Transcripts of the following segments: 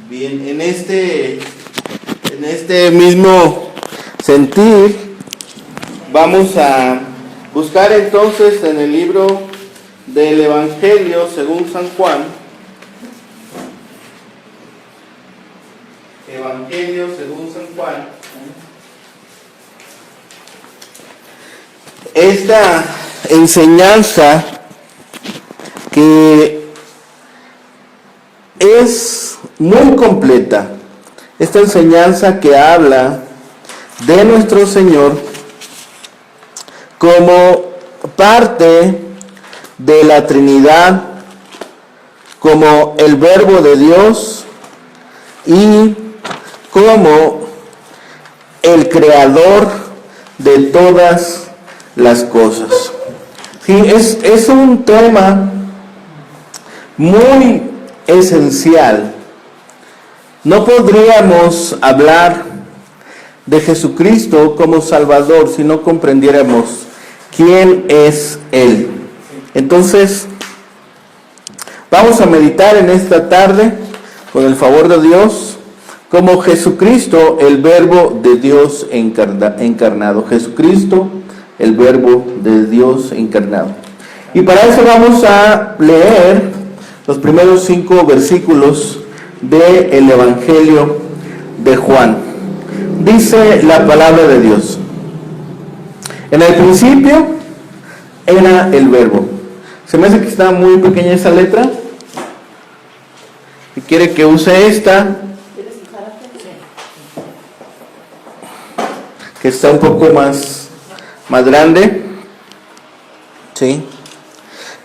Bien, en este mismo sentir, vamos a buscar entonces en el libro del Evangelio según San Juan. Evangelio según San Juan. Esta enseñanza que es muy completa, esta enseñanza que habla de nuestro Señor como parte de la Trinidad, como el Verbo de Dios y como el Creador de todas las cosas. Sí, es un tema muy esencial. No podríamos hablar de Jesucristo como Salvador si no comprendiéramos quién es Él. Entonces, vamos a meditar en esta tarde, con el favor de Dios, como Jesucristo, el Verbo de Dios encarnado. Jesucristo, el Verbo de Dios encarnado. Y para eso vamos a leer los primeros 5 versículos del Evangelio de Juan. Dice la palabra de Dios: en el principio era el Verbo. Se me hace que está muy pequeña esa letra. Si quiere que use esta, que está un poco más grande, ¿sí?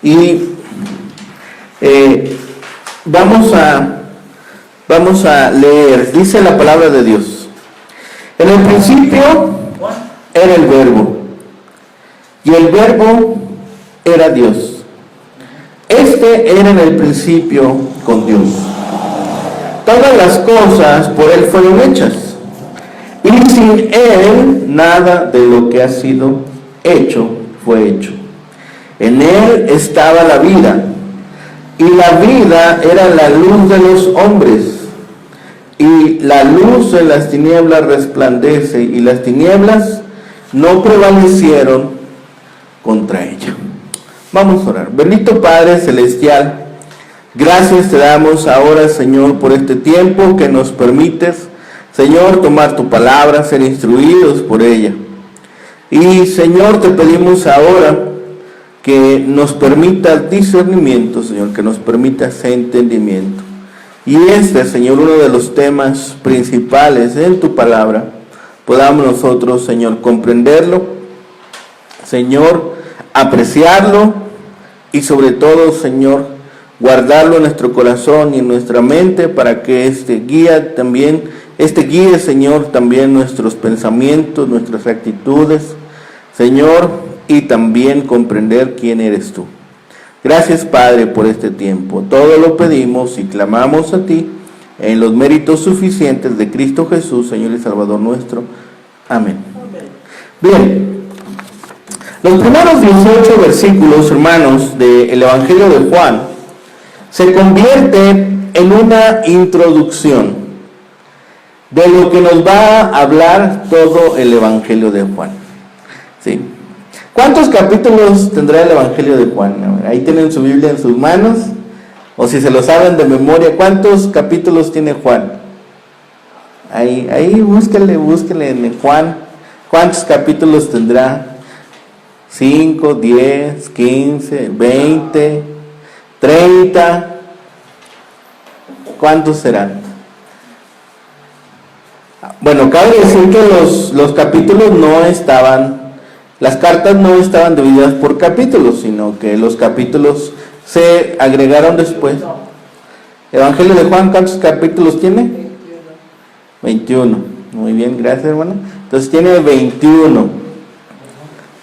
Y vamos a leer. Dice la palabra de Dios: en el principio era el Verbo, y el Verbo era Dios. Este era en el principio con Dios. Todas las cosas por Él fueron hechas, y sin Él nada de lo que ha sido hecho fue hecho. En Él estaba la vida, y la vida era la luz de los hombres, y la luz en las tinieblas resplandece, y las tinieblas no prevalecieron contra ella. Vamos a orar. Bendito Padre Celestial, gracias te damos ahora, Señor, por este tiempo que nos permites, Señor, tomar tu palabra, ser instruidos por ella. Y, Señor, te pedimos ahora que nos permitas discernimiento, Señor, que nos permitas entendimiento. Y Señor, uno de los temas principales en tu palabra, podamos nosotros, Señor, comprenderlo, Señor, apreciarlo y sobre todo, Señor, guardarlo en nuestro corazón y en nuestra mente para que guíe, Señor, también nuestros pensamientos, nuestras actitudes, Señor, y también comprender quién eres tú. Gracias, Padre, por este tiempo. Todo lo pedimos y clamamos a ti en los méritos suficientes de Cristo Jesús, Señor y Salvador nuestro. Amén. Bien, los primeros 18 versículos, hermanos, del Evangelio de Juan se convierten en una introducción de lo que nos va a hablar todo el Evangelio de Juan. ¿Sí? ¿Cuántos capítulos tendrá el Evangelio de Juan? Ahí tienen su Biblia en sus manos, o si se lo saben de memoria, ¿cuántos capítulos tiene Juan? Ahí búsquenle en Juan, ¿cuántos capítulos tendrá? 5, 10, 15, 20, 30, ¿cuántos serán? Bueno, cabe decir que los capítulos no estaban, las cartas no estaban divididas por capítulos, sino que los capítulos se agregaron después. Evangelio de Juan, ¿cuántos capítulos tiene? 21. Muy bien, gracias, hermano. Entonces tiene 21,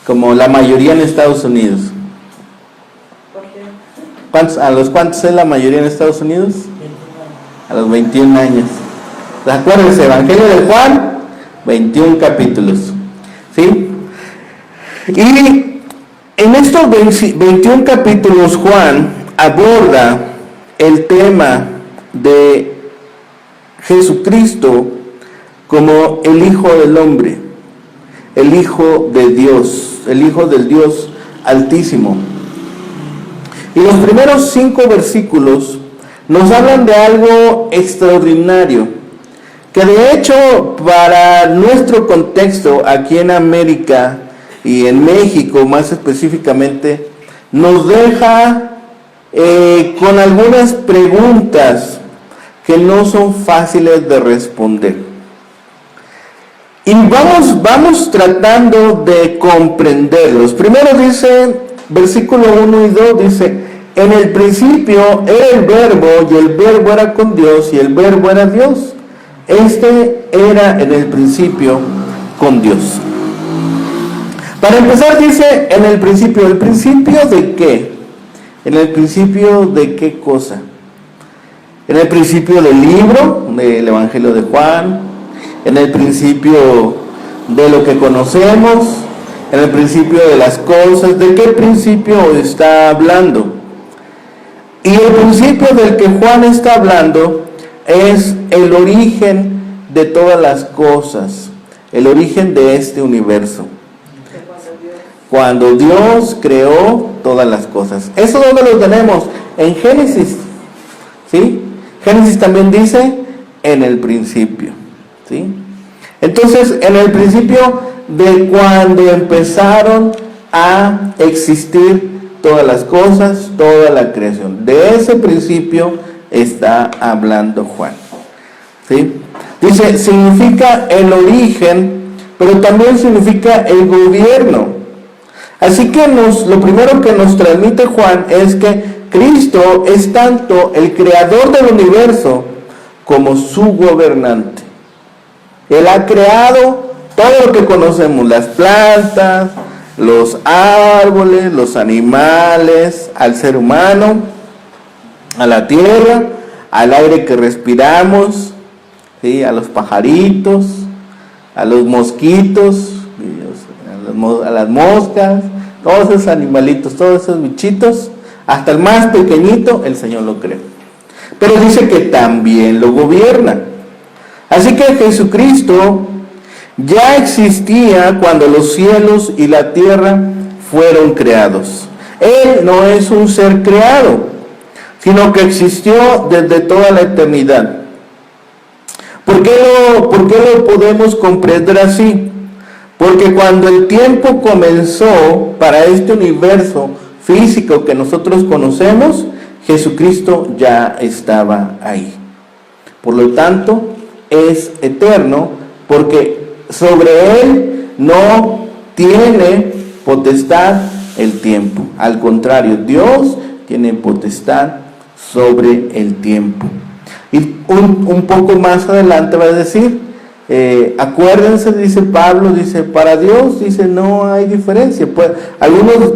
como la mayoría en Estados Unidos. ¿A los cuántos es la mayoría en Estados Unidos? A los 21 años. Acuérdense, Evangelio de Juan, 21 capítulos. ¿Sí? Y en estos 21 capítulos Juan aborda el tema de Jesucristo como el Hijo del Hombre, el Hijo de Dios, el Hijo del Dios Altísimo. Y los primeros 5 versículos nos hablan de algo extraordinario, que de hecho para nuestro contexto aquí en América y en México más específicamente, nos deja con algunas preguntas que no son fáciles de responder. Y vamos tratando de comprenderlos. Primero dice, versículo 1 y 2 dice: en el principio era el Verbo, y el Verbo era con Dios, y el Verbo era Dios. Este era en el principio con Dios. Para empezar dice, en el principio. ¿El principio de qué? ¿En el principio de qué cosa? En el principio del libro, del Evangelio de Juan, en el principio de lo que conocemos, en el principio de las cosas. ¿De qué principio está hablando? Y el principio del que Juan está hablando es el origen de todas las cosas, el origen de este universo. Cuando Dios creó todas las cosas. ¿Eso dónde lo tenemos? En Génesis, ¿sí? Génesis también dice, en el principio, ¿sí? Entonces, en el principio de cuando empezaron a existir todas las cosas, toda la creación. De ese principio está hablando Juan, ¿sí? Dice, significa el origen, pero también significa el gobierno. Así que lo primero que nos transmite Juan es que Cristo es tanto el creador del universo como su gobernante. Él ha creado todo lo que conocemos, las plantas, los árboles, los animales, al ser humano, a la tierra, al aire que respiramos, ¿sí? A los pajaritos, a los mosquitos, a las moscas, todos esos animalitos, todos esos bichitos, hasta el más pequeñito, el Señor lo creó. Pero dice que también lo gobierna. Así que Jesucristo ya existía cuando los cielos y la tierra fueron creados. Él no es un ser creado, sino que existió desde toda la eternidad. ¿Por qué lo podemos comprender así? Porque cuando el tiempo comenzó para este universo físico que nosotros conocemos, Jesucristo ya estaba ahí. Por lo tanto, es eterno, porque sobre Él no tiene potestad el tiempo. Al contrario, Dios tiene potestad sobre el tiempo. Y un poco más adelante va a decir, acuérdense, dice Pablo, dice, para Dios, dice, no hay diferencia. Pues algunos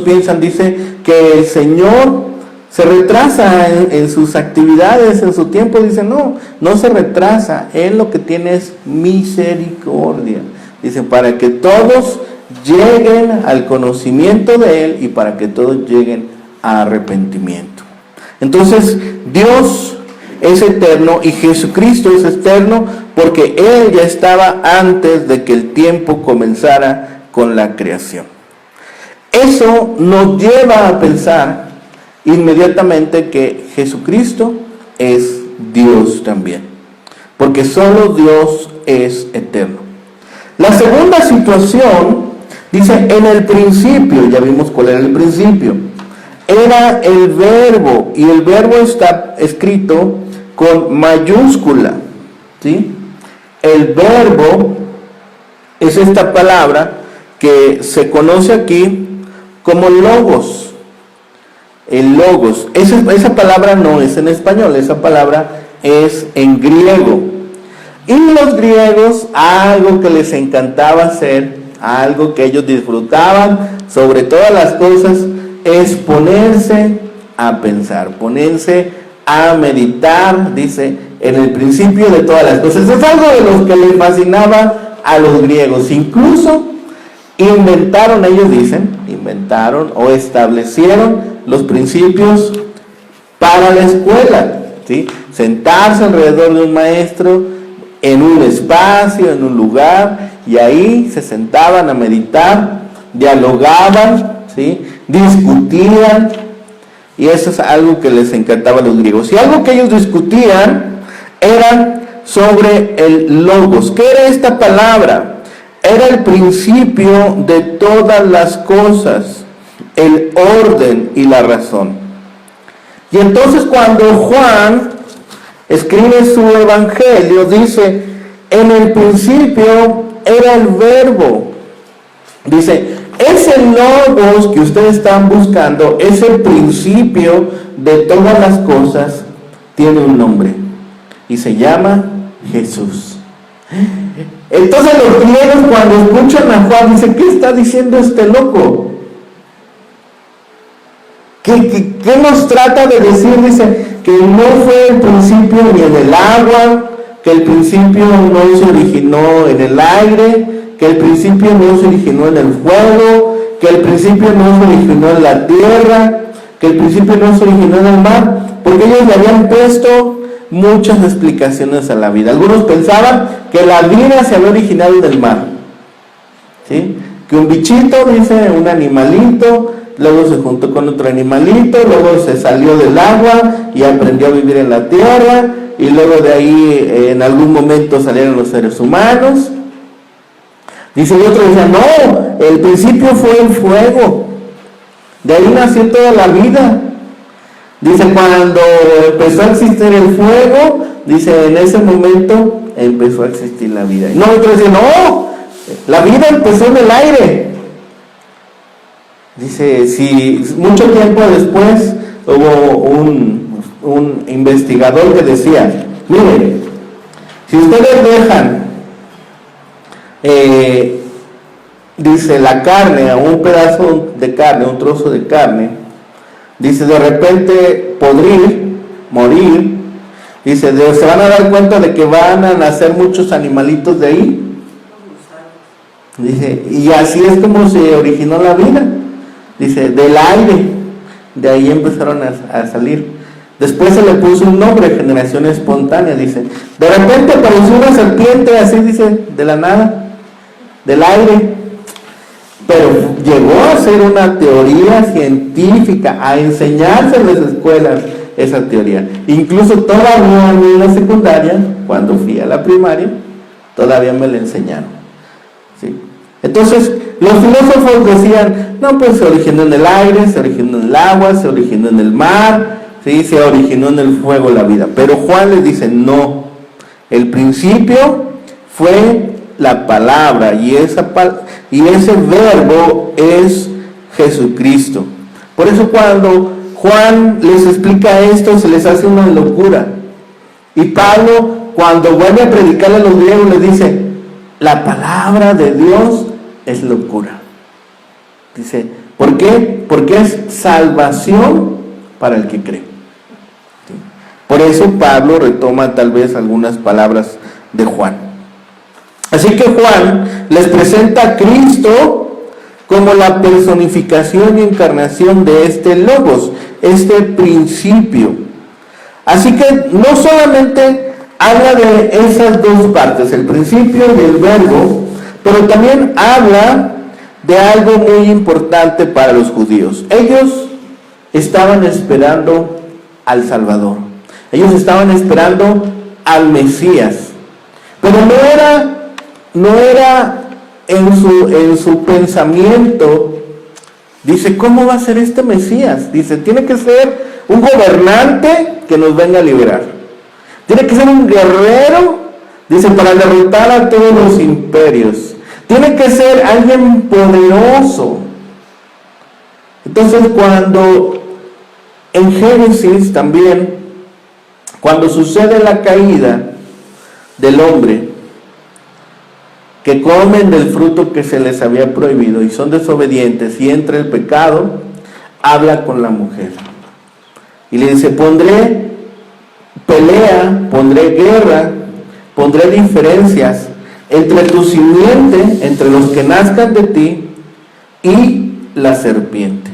piensan, dice, que el Señor se retrasa en sus actividades, en su tiempo. Dice, no se retrasa. Él lo que tiene es misericordia. Dice, para que todos lleguen al conocimiento de Él y para que todos lleguen a arrepentimiento. Entonces, Dios es eterno y Jesucristo es eterno porque Él ya estaba antes de que el tiempo comenzara con la creación. Eso nos lleva a pensar inmediatamente que Jesucristo es Dios también, porque solo Dios es eterno. La segunda situación dice, en el principio, ya vimos cuál era el principio, era el Verbo, y el Verbo está escrito con mayúscula, ¿sí? El Verbo es esta palabra que se conoce aquí como logos. El logos, esa palabra no es en español, esa palabra es en griego. Y los griegos, algo que les encantaba hacer, algo que ellos disfrutaban sobre todas las cosas, es ponerse a pensar, ponerse a meditar, dice, en el principio de todas las cosas. Es algo de lo que les fascinaba a los griegos. Incluso inventaron, ellos dicen, o establecieron los principios para la escuela, ¿sí? Sentarse alrededor de un maestro en un espacio, en un lugar, y ahí se sentaban a meditar, dialogaban, ¿sí? Discutían, y eso es algo que les encantaba a los griegos. Y algo que ellos discutían era sobre el logos. ¿Qué era esta palabra? Era el principio de todas las cosas, el orden y la razón. Y entonces cuando Juan escribe su evangelio, dice, en el principio era el verbo. Dice, ese logos que ustedes están buscando, ese principio de todas las cosas, tiene un nombre y se llama Jesús. Entonces los griegos, cuando escuchan a Juan, dicen, ¿qué está diciendo este loco? ¿Qué nos trata de decir? Dice que no fue el principio ni en el agua, que el principio no se originó en el aire, que el principio no se originó en el fuego, que el principio no se originó en la tierra, que el principio no se originó en el mar, porque ellos le habían puesto muchas explicaciones a la vida. Algunos pensaban que la vida se había originado en el mar, ¿sí? Que un bichito, dice, un animalito, luego se juntó con otro animalito, luego se salió del agua y aprendió a vivir en la tierra, y luego de ahí en algún momento salieron los seres humanos. Dice, y otro decía, no, el principio fue el fuego, de ahí nació toda la vida. Dice, cuando empezó a existir el fuego, dice, en ese momento empezó a existir la vida. No, otro dice, no, la vida empezó en el aire. Dice, si mucho tiempo después hubo un investigador que decía, miren, si ustedes dejan, dice, la carne, a un pedazo de carne, un trozo de carne, dice, de repente morir, dice, se van a dar cuenta de que van a nacer muchos animalitos de ahí. Dice, y así es como se originó la vida. Dice, del aire, de ahí empezaron a salir. Después se le puso un nombre, generación espontánea, dice. De repente apareció una serpiente, así dice, de la nada, del aire. Pero llegó a ser una teoría científica, a enseñarse en las escuelas esa teoría. Incluso todavía en la secundaria, cuando fui a la primaria, todavía me la enseñaron, ¿sí? Entonces, los filósofos decían, no, pues se originó en el aire, se originó en el agua, se originó en el mar, ¿sí? Se originó en el fuego la vida. Pero Juan les dice, no, el principio fue la palabra, y ese verbo es Jesucristo. Por eso cuando Juan les explica esto, se les hace una locura. Y Pablo, cuando vuelve a predicarle a los griegos, les dice, la palabra de Dios es locura. Dice, ¿por qué? Porque es salvación para el que cree. ¿Sí? Por eso Pablo retoma tal vez algunas palabras de Juan. Así que Juan les presenta a Cristo como la personificación y encarnación de este logos, este principio. Así que no solamente habla de esas dos partes, el principio y el verbo, pero también habla de algo muy importante para los judíos. Ellos estaban esperando al Salvador, ellos estaban esperando al Mesías, pero no era en su pensamiento. Dice, ¿cómo va a ser este Mesías? Dice, tiene que ser un gobernante que nos venga a liberar. Tiene que ser un guerrero, dice, para derrotar a todos los imperios. Tiene que ser alguien poderoso. Entonces, cuando en Génesis también, cuando sucede la caída del hombre, que comen del fruto que se les había prohibido y son desobedientes y entra el pecado, habla con la mujer y le dice, pondré pelea, pondré guerra, pondré diferencias entre tu simiente, entre los que nazcan de ti y la serpiente.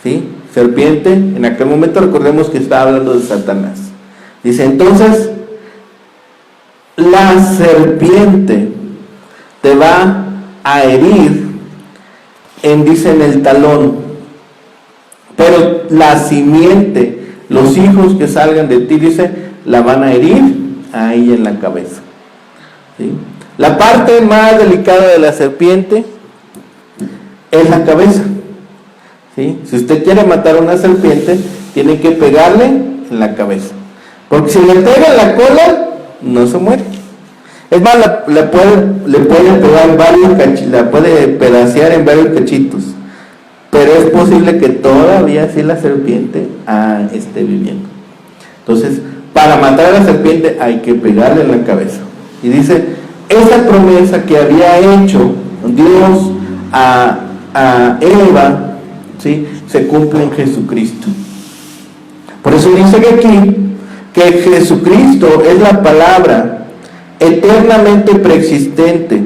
¿Sí? serpiente, en aquel momento recordemos que está hablando de Satanás. Dice, entonces, la serpiente te va a herir, dice en el talón, pero la simiente, los hijos que salgan de ti, dice, la van a herir ahí en la cabeza. ¿Sí? La parte más delicada de la serpiente es la cabeza. ¿Sí? Si usted quiere matar a una serpiente, tiene que pegarle en la cabeza, porque si le pega en la cola, no se muere. Es más, le puede pegar varios cachitos, la puede pedacear en varios cachitos, pero es posible que todavía así la serpiente esté viviendo. Entonces, para matar a la serpiente hay que pegarle en la cabeza. Y dice, esa promesa que había hecho Dios a Eva, ¿sí?, se cumple en Jesucristo. Por eso dice que aquí, que Jesucristo es la palabra eternamente preexistente,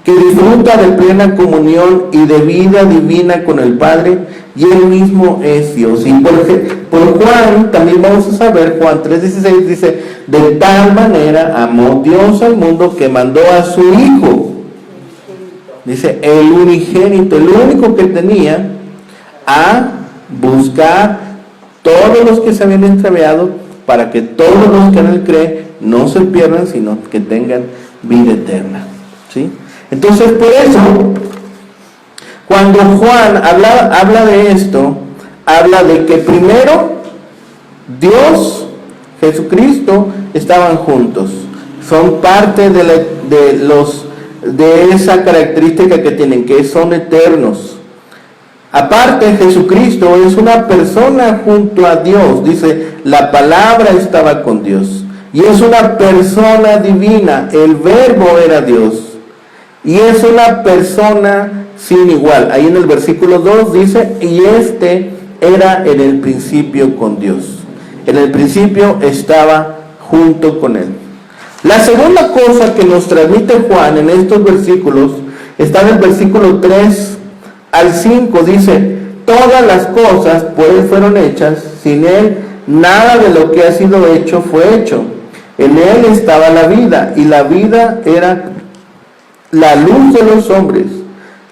que disfruta de plena comunión y de vida divina con el Padre, y Él mismo es Dios. Y por Juan, también vamos a saber, Juan 3:16 dice, de tal manera amó Dios al mundo que mandó a su Hijo, dice, el unigénito, el único que tenía, a buscar todos los que se habían extraviado, para que todos los que en Él creen no se pierdan, sino que tengan vida eterna. ¿Sí? Entonces, por eso, cuando Juan habla de esto, habla de que primero Dios, Jesucristo, estaban juntos. Son parte de esa característica que tienen, que son eternos. Aparte, Jesucristo es una persona junto a Dios. Dice, la palabra estaba con Dios. Y es una persona divina. El verbo era Dios. Y es una persona sin igual. Ahí en el versículo 2 dice, y este era en el principio con Dios. En el principio estaba junto con Él. La segunda cosa que nos transmite Juan en estos versículos está en el versículo 3 al 5, dice, todas las cosas por Él fueron hechas, sin Él nada de lo que ha sido hecho fue hecho. En Él estaba la vida, y la vida era la luz de los hombres.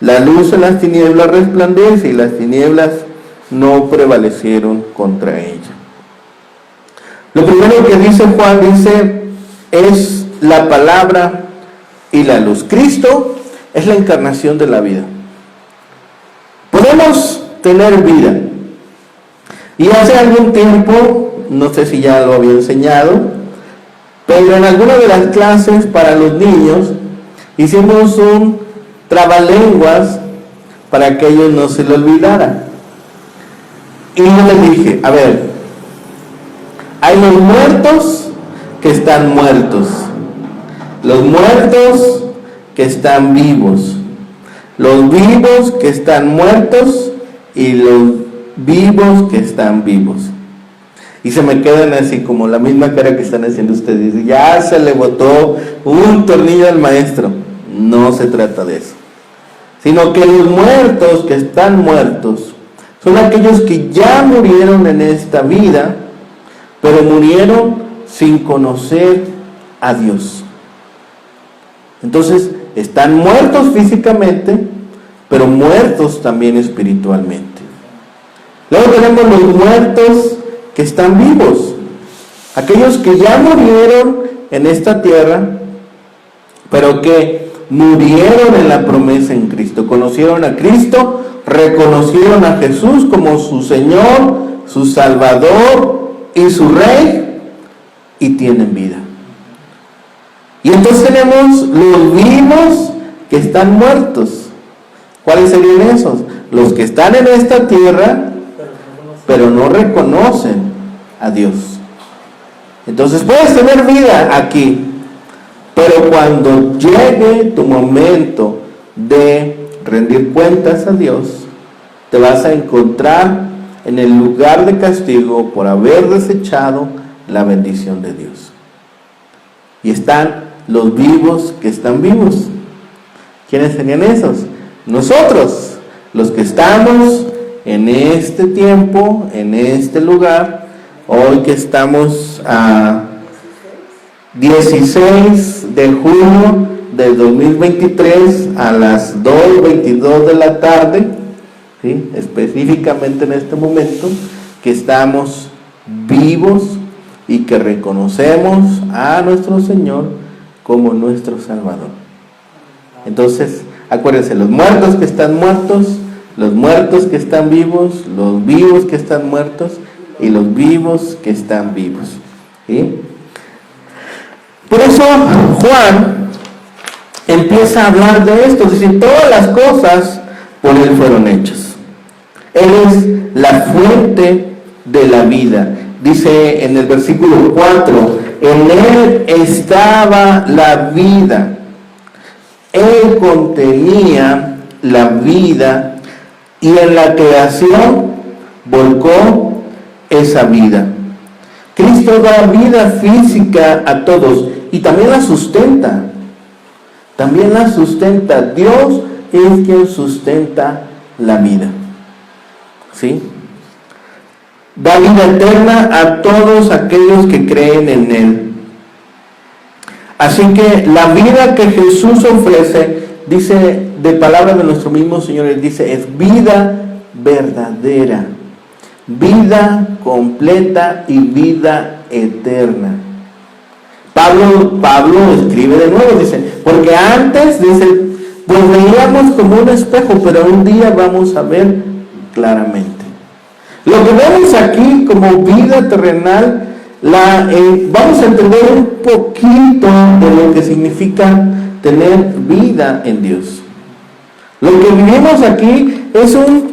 La luz en las tinieblas resplandece, y las tinieblas no prevalecieron contra ella. Lo primero que dice Juan, dice, es la palabra y la luz. Cristo es la encarnación de la vida. Podemos tener vida. Y hace algún tiempo, no sé si ya lo había enseñado, pero en alguna de las clases para los niños hicimos un trabalenguas para que ellos no se lo olvidaran. Y yo les dije, a ver, hay los muertos que están muertos, los muertos que están vivos, los vivos que están muertos y los vivos que están vivos. Y se me quedan así como la misma cara que están haciendo ustedes. Dice, ya se le botó un tornillo al maestro. No se trata de eso, sino que los muertos que están muertos son aquellos que ya murieron en esta vida, pero murieron sin conocer a Dios. Entonces, están muertos físicamente, pero muertos también espiritualmente. Luego tenemos los muertos que están vivos, aquellos que ya murieron en esta tierra, pero que murieron en la promesa en Cristo, conocieron a Cristo, reconocieron a Jesús como su Señor, su Salvador y su Rey, y tienen vida. Y entonces tenemos los vivos que están muertos. ¿Cuáles serían esos? Los que están en esta tierra, pero no reconocen a Dios. Entonces puedes tener vida aquí, pero cuando llegue tu momento de rendir cuentas a Dios, te vas a encontrar en el lugar de castigo por haber desechado la bendición de Dios. Y están los vivos que están vivos. ¿Quiénes serían esos? Nosotros, los que estamos en este tiempo, en este lugar, hoy que estamos a 16 de junio del 2023 a las 2:22 de la tarde, ¿sí? Específicamente en este momento, que estamos vivos y que reconocemos a nuestro Señor como nuestro Salvador. Entonces, acuérdense, los muertos que están muertos, los muertos que están vivos, los vivos que están muertos y los vivos que están vivos, ¿sí? Por eso Juan empieza a hablar de esto, es decir, todas las cosas por Él fueron hechas. Él es la fuente de la vida. Dice en el versículo 4, en Él estaba la vida. Él contenía la vida y en la creación volcó esa vida. Cristo da vida física a todos y también la sustenta. También la sustenta. Dios es quien sustenta la vida. ¿Sí? Da vida eterna a todos aquellos que creen en Él. Así que la vida que Jesús ofrece, dice de palabra de nuestro mismo Señor, dice, es vida verdadera, vida completa y vida eterna. Pablo escribe de nuevo, dice, porque antes, dice, pues veíamos como un espejo, pero un día vamos a ver claramente. Lo que vemos aquí como vida terrenal, vamos a entender un poquito de lo que significa tener vida en Dios. Lo que vivimos aquí es un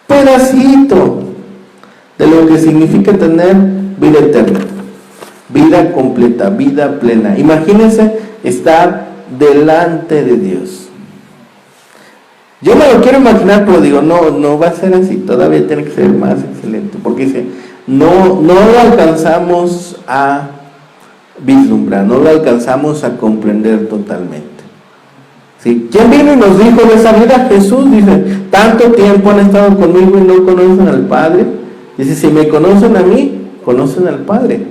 pedacito de lo que significa tener vida eterna, vida completa, vida plena. Imagínense estar delante de Dios. Yo me lo quiero imaginar, pero digo, no va a ser así, todavía tiene que ser más excelente, porque dice, no lo alcanzamos a vislumbrar, no lo alcanzamos a comprender totalmente. ¿Sí? ¿Quién vino y nos dijo de esa vida? Jesús. Dice, tanto tiempo han estado conmigo y no conocen al Padre. Dice, si me conocen a mí, conocen al Padre.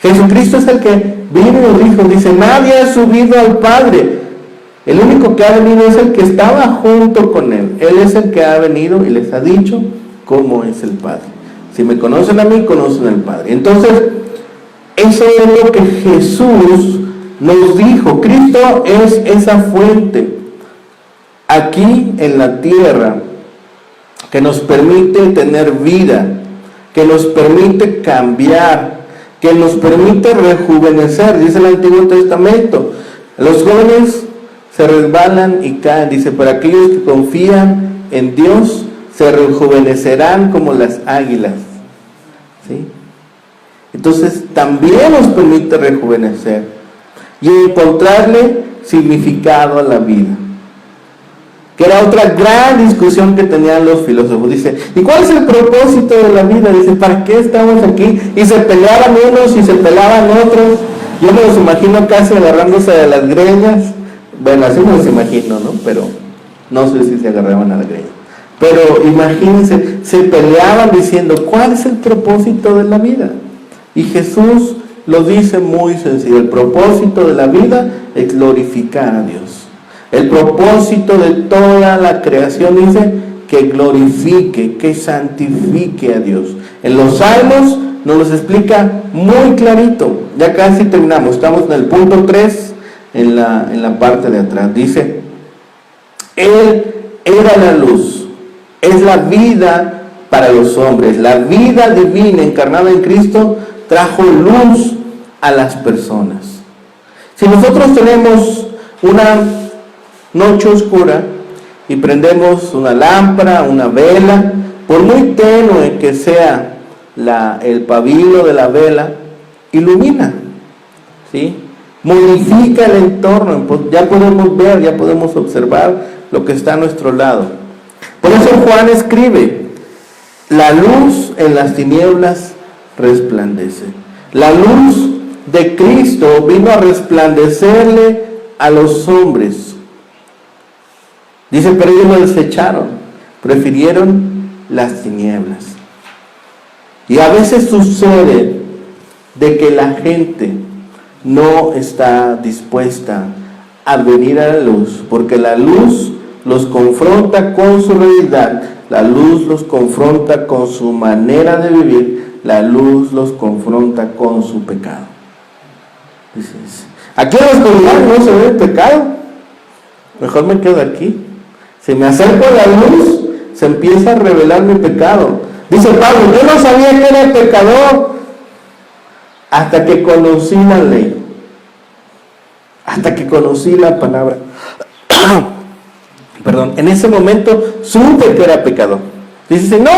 Jesucristo es el que vino y nos dijo, dice, nadie ha subido al Padre. El único que ha venido es el que estaba junto con Él. Él es el que ha venido y les ha dicho cómo es el Padre. Si me conocen a mí, conocen al Padre. Entonces, eso es lo que Jesús nos dijo. Cristo es esa fuente aquí en la tierra que nos permite tener vida, que nos permite cambiar, que nos permite rejuvenecer. Dice el Antiguo Testamento, los jóvenes se resbalan y caen. Dice, para aquellos que confían en Dios, se rejuvenecerán como las águilas. ¿Sí? Entonces, también nos permite rejuvenecer y encontrarle significado a la vida. Que era otra gran discusión que tenían los filósofos. Dice, ¿y cuál es el propósito de la vida? Dice, ¿para qué estamos aquí? Y se peleaban unos y se peleaban otros. Yo me los imagino casi agarrándose de las greñas. Bueno, así me los imagino, ¿no? Pero no sé si se agarraban a la greña. Pero imagínense, se peleaban diciendo, ¿cuál es el propósito de la vida? Y Jesús lo dice muy sencillo, el propósito de la vida es glorificar a Dios. El propósito de toda la creación dice que glorifique, que santifique a Dios. En los Salmos nos los explica muy clarito. Ya casi terminamos, estamos en el punto 3, en la parte de atrás. Dice, Él era la luz, es la vida para los hombres. La vida divina encarnada en Cristo trajo luz a las personas. Si nosotros tenemos una noche oscura y prendemos una lámpara, una vela, por muy tenue que sea el pabilo de la vela, ilumina, ¿sí? Modifica el entorno, ya podemos ver, ya podemos observar lo que está a nuestro lado. Por eso Juan escribe, la luz en las tinieblas resplandece. La luz de Cristo vino a resplandecerle a los hombres. Dice, pero ellos lo desecharon, prefirieron las tinieblas. Y a veces sucede de que la gente no está dispuesta a venir a la luz, porque la luz los confronta con su realidad, la luz los confronta con su manera de vivir, la luz los confronta con su pecado. Dices, aquí en la oscuridad no se ve el pecado, mejor me quedo aquí. Si me acerco a la luz, se empieza a revelar mi pecado. Dice Pablo, yo no sabía que era pecador hasta que conocí la ley, hasta que conocí la palabra. Perdón, en ese momento supe que era pecador. Dice, no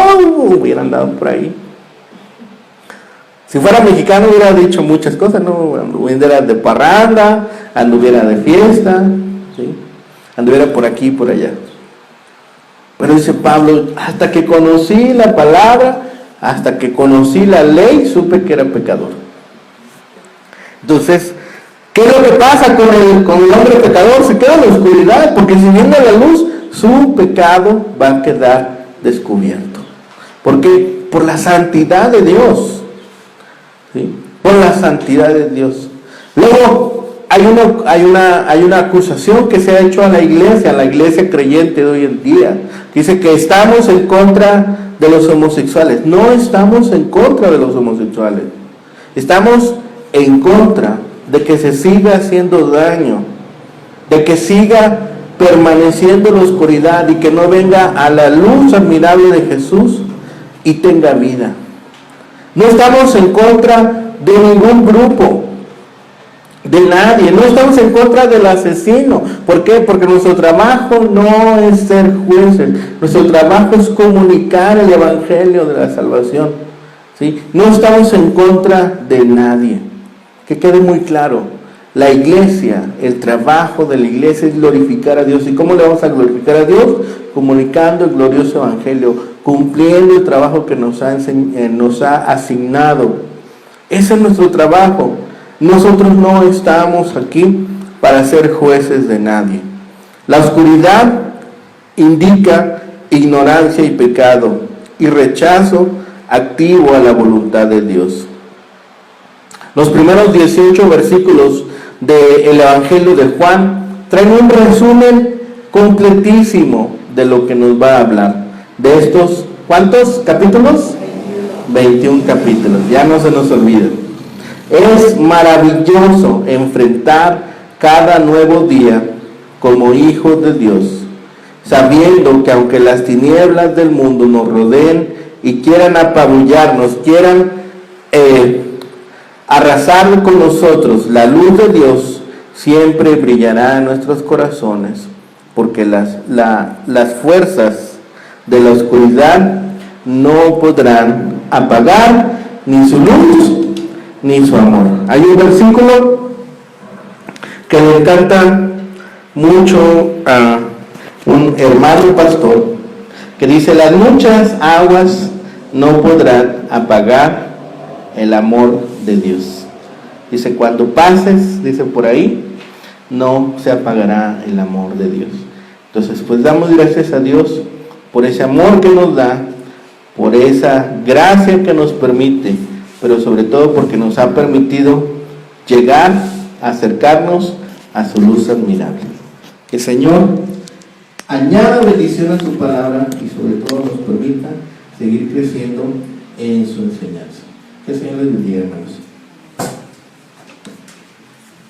hubiera andado por ahí. Si fuera mexicano hubiera dicho muchas cosas, no anduviera de parranda, anduviera de fiesta, ¿sí? Anduviera por aquí y por allá. Pero dice Pablo, hasta que conocí la palabra, hasta que conocí la ley, supe que era pecador. Entonces, ¿qué es lo que pasa con el hombre pecador? Se queda en la oscuridad, porque si viene la luz, su pecado va a quedar descubierto. ¿Por qué? Por la santidad de Dios. ¿Sí? Por la santidad de Dios. Luego, hay una acusación que se ha hecho a la iglesia creyente de hoy en día. Dice que estamos en contra de los homosexuales. No estamos en contra de los homosexuales. Estamos en contra de que se siga haciendo daño, de que siga permaneciendo en la oscuridad y que no venga a la luz admirable de Jesús y tenga vida. No estamos en contra de ningún grupo, de nadie. No estamos en contra del asesino. ¿Por qué? Porque nuestro trabajo no es ser jueces. Nuestro trabajo es comunicar el evangelio de la salvación, ¿sí? No estamos en contra de nadie. Que quede muy claro, la iglesia, el trabajo de la iglesia es glorificar a Dios. ¿Y cómo le vamos a glorificar a Dios? Comunicando el glorioso evangelio, cumpliendo el trabajo que nos ha asignado. Ese es nuestro trabajo. Nosotros no estamos aquí para ser jueces de nadie. La oscuridad indica ignorancia y pecado y rechazo activo a la voluntad de Dios. Los primeros 18 versículos del Evangelio de Juan traen un resumen completísimo de lo que nos va a hablar. De estos, ¿cuántos capítulos? 21 capítulos, ya no se nos olvida. Es maravilloso enfrentar cada nuevo día como hijos de Dios, sabiendo que aunque las tinieblas del mundo nos rodeen y quieran apabullarnos, quieran arrasar con nosotros, la luz de Dios siempre brillará en nuestros corazones, porque las fuerzas de la oscuridad no podrán apagar ni su luz ni su amor. Hay un versículo que le encanta mucho a un hermano pastor que dice: las muchas aguas no podrán apagar el amor de Dios. Dice, cuando pases, dice por ahí, no se apagará el amor de Dios. Entonces, pues damos gracias a Dios por ese amor que nos da, por esa gracia que nos permite, pero sobre todo porque nos ha permitido llegar, acercarnos a su luz admirable. Que el Señor añada bendición a su palabra y sobre todo nos permita seguir creciendo en su enseñanza. Que el Señor les bendiga, hermanos.